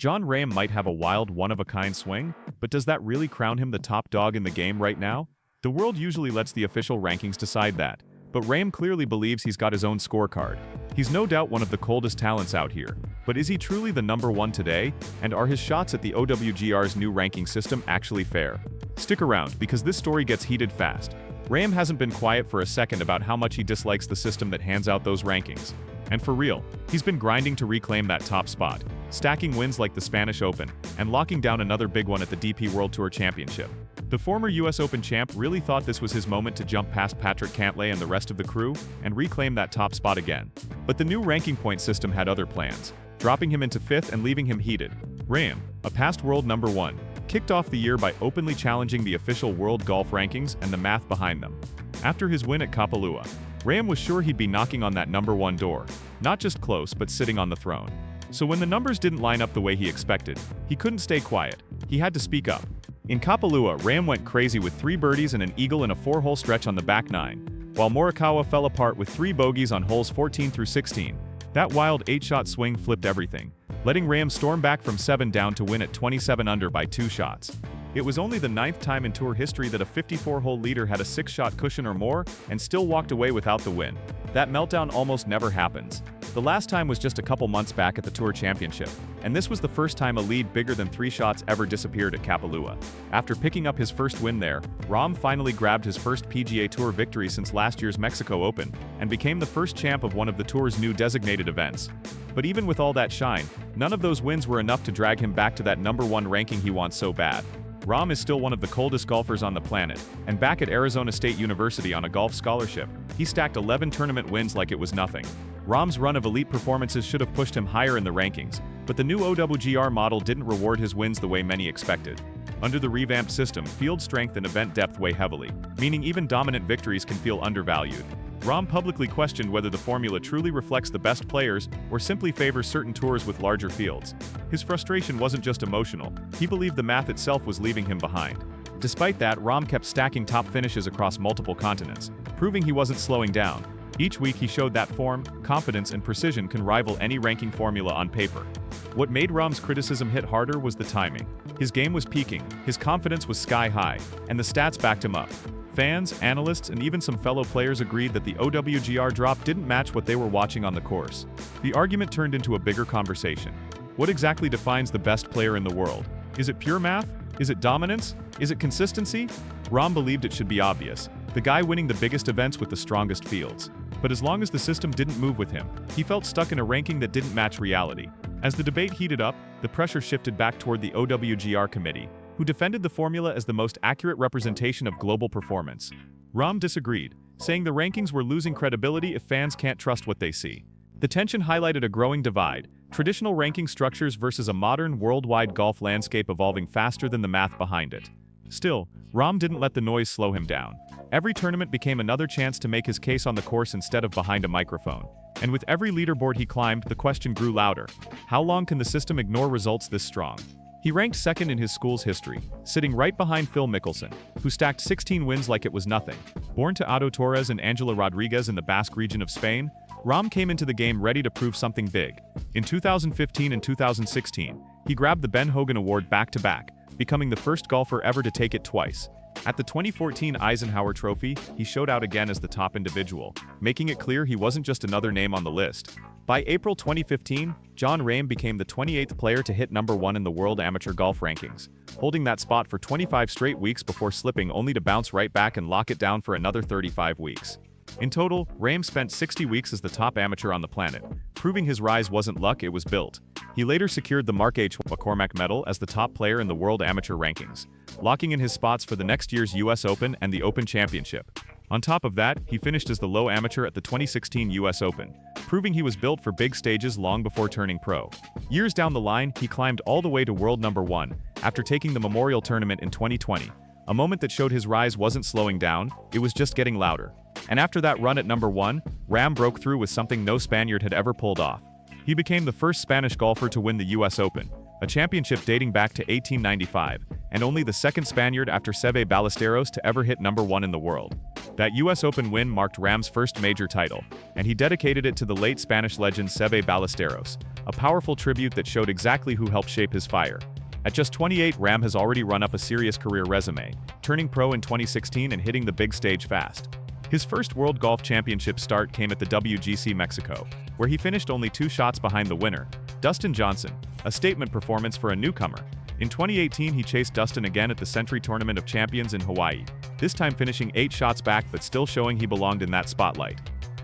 Jon Rahm might have a wild, one-of-a-kind swing, but does that really crown him the top dog in the game right now? The world usually lets the official rankings decide that, but Rahm clearly believes he's got his own scorecard. He's no doubt one of the coldest talents out here, but is he truly the number one today? And are his shots at the OWGR's new ranking system actually fair? Stick around, because this story gets heated fast. Rahm hasn't been quiet for a second about how much he dislikes the system that hands out those rankings. And for real, he's been grinding to reclaim that top spot, stacking wins like the Spanish Open, and locking down another big one at the DP World Tour Championship. The former US Open champ really thought this was his moment to jump past Patrick Cantlay and the rest of the crew and reclaim that top spot again. But the new ranking point system had other plans, dropping him into 5th and leaving him heated. Rahm, a past world number one, kicked off the year by openly challenging the official world golf rankings and the math behind them. After his win at Kapalua, Rahm was sure he'd be knocking on that number one door, not just close but sitting on the throne. So when the numbers didn't line up the way he expected, he couldn't stay quiet. He had to speak up. In Kapalua, Rahm went crazy with 3 birdies and an eagle in a 4-hole stretch on the back 9, while Morikawa fell apart with 3 bogeys on holes 14 through 16. That wild 8-shot swing flipped everything, letting Rahm storm back from 7 down to win at 27 under by 2 shots. It was only the 9th time in tour history that a 54-hole leader had a 6-shot cushion or more and still walked away without the win. That meltdown almost never happens. The last time was just a couple months back at the Tour Championship, and this was the first time a lead bigger than 3 shots ever disappeared at Kapalua. After picking up his first win there, Rahm finally grabbed his first PGA Tour victory since last year's Mexico Open, and became the first champ of one of the Tour's new designated events. But even with all that shine, none of those wins were enough to drag him back to that number one ranking he wants so bad. Rahm is still one of the coldest golfers on the planet, and back at Arizona State University on a golf scholarship, he stacked 11 tournament wins like it was nothing. Rahm's run of elite performances should have pushed him higher in the rankings, but the new OWGR model didn't reward his wins the way many expected. Under the revamped system, field strength and event depth weigh heavily, meaning even dominant victories can feel undervalued. Rahm publicly questioned whether the formula truly reflects the best players or simply favors certain tours with larger fields. His frustration wasn't just emotional, he believed the math itself was leaving him behind. Despite that, Rahm kept stacking top finishes across multiple continents, proving he wasn't slowing down. Each week he showed that form, confidence, and precision can rival any ranking formula on paper. What made Rahm's criticism hit harder was the timing. His game was peaking, his confidence was sky high, and the stats backed him up. Fans, analysts, and even some fellow players agreed that the OWGR drop didn't match what they were watching on the course. The argument turned into a bigger conversation. What exactly defines the best player in the world? Is it pure math? Is it dominance? Is it consistency? Rahm believed it should be obvious. The guy winning the biggest events with the strongest fields. But as long as the system didn't move with him, he felt stuck in a ranking that didn't match reality. As the debate heated up, the pressure shifted back toward the OWGR committee, who defended the formula as the most accurate representation of global performance. Rahm disagreed, saying the rankings were losing credibility if fans can't trust what they see. The tension highlighted a growing divide, traditional ranking structures versus a modern worldwide golf landscape evolving faster than the math behind it. Still, Rahm didn't let the noise slow him down. Every tournament became another chance to make his case on the course instead of behind a microphone. And with every leaderboard he climbed, the question grew louder. How long can the system ignore results this strong? He ranked second in his school's history, sitting right behind Phil Mickelson, who stacked 16 wins like it was nothing. Born to Otto Torres and Angela Rodriguez in the Basque region of Spain, Rahm came into the game ready to prove something big. In 2015 and 2016, he grabbed the Ben Hogan Award back-to-back, becoming the first golfer ever to take it twice. At the 2014 Eisenhower Trophy, he showed out again as the top individual, making it clear he wasn't just another name on the list. By April 2015, Jon Rahm became the 28th player to hit number one in the World Amateur Golf Rankings, holding that spot for 25 straight weeks before slipping only to bounce right back and lock it down for another 35 weeks. In total, Rahm spent 60 weeks as the top amateur on the planet, proving his rise wasn't luck, it was built. He later secured the Mark H. McCormack Medal as the top player in the World Amateur Rankings, locking in his spots for the next year's US Open and the Open Championship. On top of that, he finished as the low amateur at the 2016 US Open, proving he was built for big stages long before turning pro. Years down the line, he climbed all the way to world number one after taking the Memorial Tournament in 2020, a moment that showed his rise wasn't slowing down, it was just getting louder. And after that run at number one, Rahm broke through with something no Spaniard had ever pulled off. He became the first Spanish golfer to win the US Open, a championship dating back to 1895, and only the second Spaniard after Seve Ballesteros to ever hit number 1 in the world. That US Open win marked Rahm's first major title, and he dedicated it to the late Spanish legend Seve Ballesteros, a powerful tribute that showed exactly who helped shape his fire. At just 28, Rahm has already run up a serious career resume, turning pro in 2016 and hitting the big stage fast. His first World Golf Championship start came at the WGC Mexico, where he finished only 2 shots behind the winner, Dustin Johnson, a statement performance for a newcomer. In 2018, he chased Dustin again at the Century Tournament of Champions in Hawaii, this time finishing 8 shots back but still showing he belonged in that spotlight.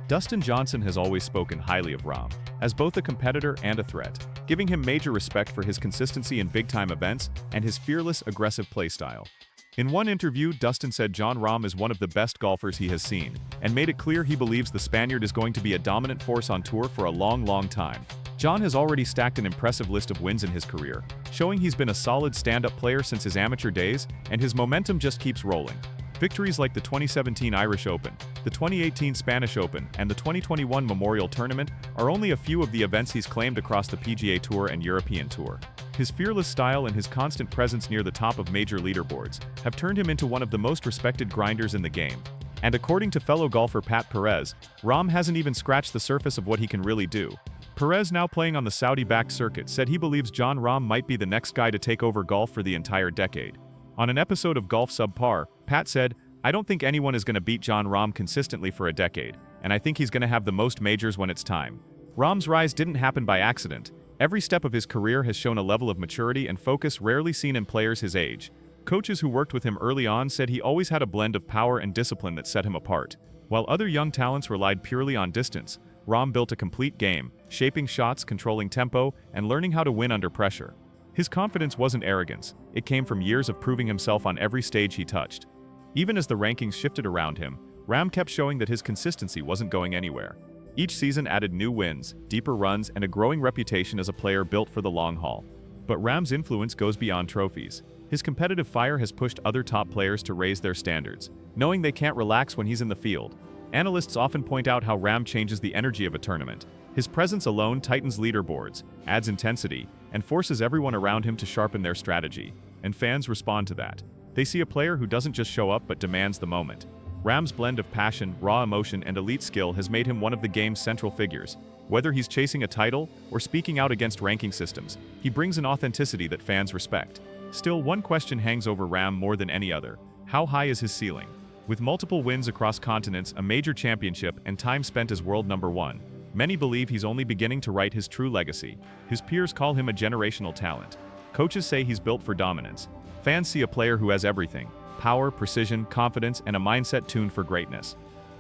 Dustin Johnson has always spoken highly of Rahm, as both a competitor and a threat, giving him major respect for his consistency in big-time events and his fearless, aggressive play style. In one interview, Dustin said Jon Rahm is one of the best golfers he has seen, and made it clear he believes the Spaniard is going to be a dominant force on tour for a long time. Jon has already stacked an impressive list of wins in his career, showing he's been a solid stand-up player since his amateur days, and his momentum just keeps rolling. Victories like the 2017 Irish Open, the 2018 Spanish Open, and the 2021 Memorial Tournament are only a few of the events he's claimed across the PGA Tour and European Tour. His fearless style and his constant presence near the top of major leaderboards have turned him into one of the most respected grinders in the game. And according to fellow golfer Pat Perez, Rahm hasn't even scratched the surface of what he can really do. Perez, now playing on the Saudi-backed circuit, said he believes Jon Rahm might be the next guy to take over golf for the entire decade. On an episode of Golf Subpar, Pat said, "I don't think anyone is going to beat Jon Rahm consistently for a decade, and I think he's going to have the most majors when it's time." Rahm's rise didn't happen by accident. Every step of his career has shown a level of maturity and focus rarely seen in players his age. Coaches who worked with him early on said he always had a blend of power and discipline that set him apart. While other young talents relied purely on distance, Rahm built a complete game, shaping shots, controlling tempo, and learning how to win under pressure. His confidence wasn't arrogance, it came from years of proving himself on every stage he touched. Even as the rankings shifted around him, Rahm kept showing that his consistency wasn't going anywhere. Each season added new wins, deeper runs, and a growing reputation as a player built for the long haul. But Rahm's influence goes beyond trophies. His competitive fire has pushed other top players to raise their standards, knowing they can't relax when he's in the field. Analysts often point out how Rahm changes the energy of a tournament. His presence alone tightens leaderboards, adds intensity, and forces everyone around him to sharpen their strategy. And fans respond to that. They see a player who doesn't just show up but demands the moment. Rahm's blend of passion, raw emotion, and elite skill has made him one of the game's central figures. Whether he's chasing a title or speaking out against ranking systems, he brings an authenticity that fans respect. Still, one question hangs over Rahm more than any other. How high is his ceiling? With multiple wins across continents, a major championship, and time spent as world number 1, many believe he's only beginning to write his true legacy. His peers call him a generational talent. Coaches say he's built for dominance. Fans see a player who has everything: power, precision, confidence, and a mindset tuned for greatness.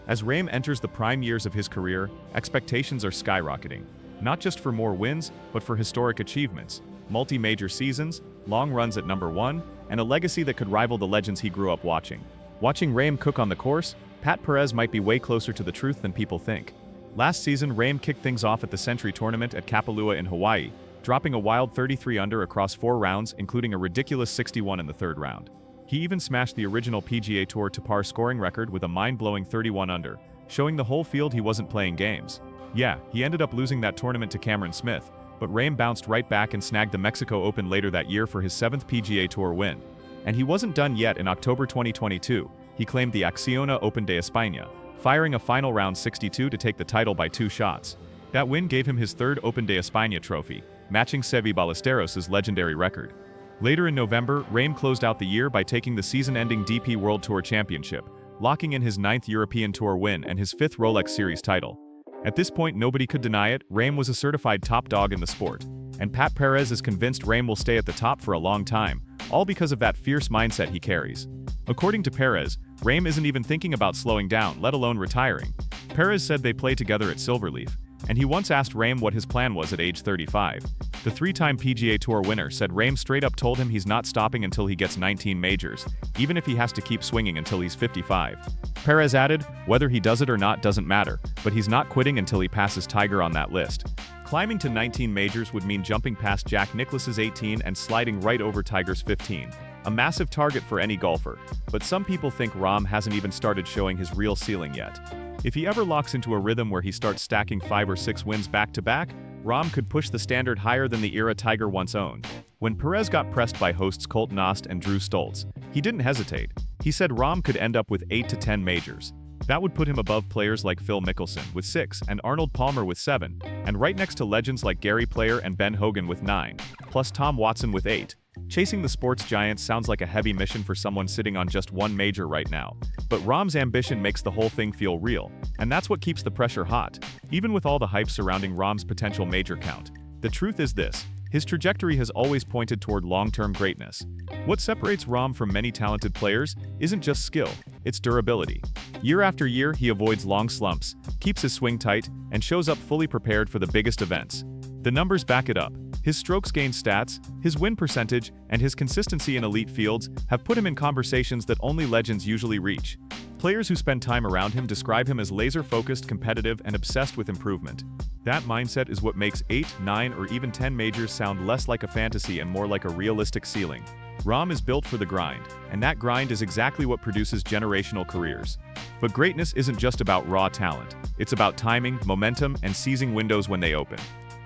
As Rahm enters the prime years of his career, expectations are skyrocketing. Not just for more wins, but for historic achievements, multi-major seasons, long runs at number 1, and a legacy that could rival the legends he grew up watching. Watching Rahm cook on the course, Pat Perez might be way closer to the truth than people think. Last season, Rahm kicked things off at the Century Tournament at Kapalua in Hawaii, dropping a wild 33 under across 4 rounds, including a ridiculous 61 in the 3rd round. He even smashed the original PGA Tour to par scoring record with a mind-blowing 31 under, showing the whole field he wasn't playing games. Yeah, he ended up losing that tournament to Cameron Smith, but Rahm bounced right back and snagged the Mexico Open later that year for his 7th PGA Tour win. And he wasn't done yet. In October 2022, he claimed the Acciona Open de España, firing a final round 62 to take the title by 2 shots. That win gave him his 3rd Open de España trophy, matching Seve Ballesteros' legendary record. Later in November, Rahm closed out the year by taking the season-ending DP World Tour Championship, locking in his 9th European Tour win and his 5th Rolex Series title. At this point, nobody could deny it, Rahm was a certified top dog in the sport. And Pat Perez is convinced Rahm will stay at the top for a long time, all because of that fierce mindset he carries. According to Perez, Rahm isn't even thinking about slowing down, let alone retiring. Perez said they play together at Silverleaf, and he once asked Rahm what his plan was at age 35. The 3-time PGA Tour winner said Rahm straight up told him he's not stopping until he gets 19 majors, even if he has to keep swinging until he's 55. Perez added, whether he does it or not doesn't matter, but he's not quitting until he passes Tiger on that list. Climbing to 19 majors would mean jumping past Jack Nicklaus's 18 and sliding right over Tiger's 15. A massive target for any golfer, but some people think Rahm hasn't even started showing his real ceiling yet. If he ever locks into a rhythm where he starts stacking 5 or 6 wins back-to-back, Rahm could push the standard higher than the era Tiger once owned. When Perez got pressed by hosts coldest and Drew Stoltz, he didn't hesitate. He said Rahm could end up with 8 to 10 majors. That would put him above players like Phil Mickelson with 6 and Arnold Palmer with 7, and right next to legends like Gary Player and Ben Hogan with 9, plus Tom Watson with 8. Chasing the sports giants sounds like a heavy mission for someone sitting on just one major right now. But Rahm's ambition makes the whole thing feel real, and that's what keeps the pressure hot. Even with all the hype surrounding Rahm's potential major count, the truth is this: his trajectory has always pointed toward long-term greatness. What separates Rahm from many talented players isn't just skill, it's durability. Year after year, he avoids long slumps, keeps his swing tight, and shows up fully prepared for the biggest events. The numbers back it up. His strokes gained stats, his win percentage, and his consistency in elite fields have put him in conversations that only legends usually reach. Players who spend time around him describe him as laser-focused, competitive, and obsessed with improvement. That mindset is what makes 8, 9, or even 10 majors sound less like a fantasy and more like a realistic ceiling. Rahm is built for the grind, and that grind is exactly what produces generational careers. But greatness isn't just about raw talent. It's about timing, momentum, and seizing windows when they open.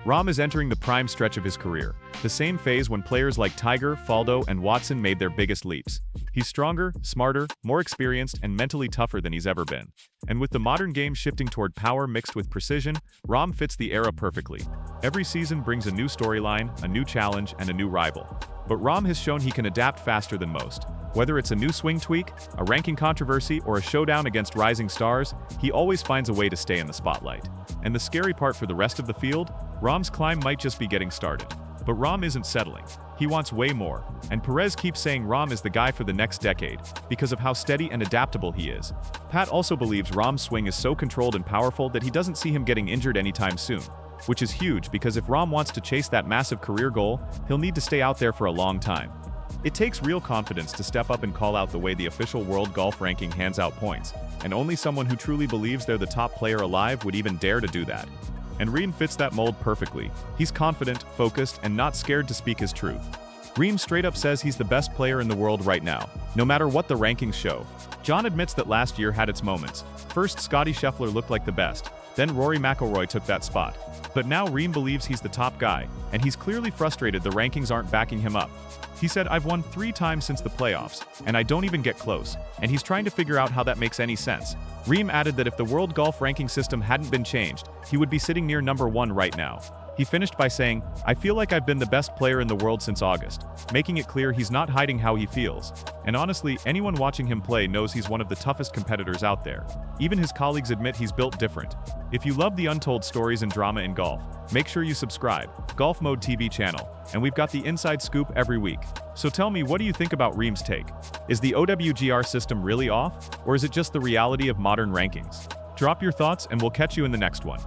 Rahm is entering the prime stretch of his career, the same phase when players like Tiger, Faldo, and Watson made their biggest leaps. He's stronger, smarter, more experienced, and mentally tougher than he's ever been. And with the modern game shifting toward power mixed with precision, Rahm fits the era perfectly. Every season brings a new storyline, a new challenge, and a new rival. But Rahm has shown he can adapt faster than most. Whether it's a new swing tweak, a ranking controversy, or a showdown against rising stars, he always finds a way to stay in the spotlight. And the scary part for the rest of the field? Rahm's climb might just be getting started. But Rahm isn't settling. He wants way more. And Perez keeps saying Rahm is the guy for the next decade, because of how steady and adaptable he is. Pat also believes Rahm's swing is so controlled and powerful that he doesn't see him getting injured anytime soon. Which is huge, because if Rahm wants to chase that massive career goal, he'll need to stay out there for a long time. It takes real confidence to step up and call out the way the official World Golf Ranking hands out points, and only someone who truly believes they're the top player alive would even dare to do that. And Rahm fits that mold perfectly. He's confident, focused, and not scared to speak his truth. Rahm straight up says he's the best player in the world right now, no matter what the rankings show. John admits that last year had its moments. First, Scottie Scheffler looked like the best, then Rory McIlroy took that spot. But now Rahm believes he's the top guy, and he's clearly frustrated the rankings aren't backing him up. He said, "I've won 3 times since the playoffs, and I don't even get close," and he's trying to figure out how that makes any sense. Rahm added that if the World Golf Ranking system hadn't been changed, he would be sitting near number 1 right now. He finished by saying, "I feel like I've been the best player in the world since August," making it clear he's not hiding how he feels. And honestly, anyone watching him play knows he's one of the toughest competitors out there. Even his colleagues admit he's built different. If you love the untold stories and drama in golf, make sure you subscribe, Golf Mode TV channel, and we've got the inside scoop every week. So tell me, what do you think about Rahm's take? Is the OWGR system really off, or is it just the reality of modern rankings? Drop your thoughts and we'll catch you in the next one.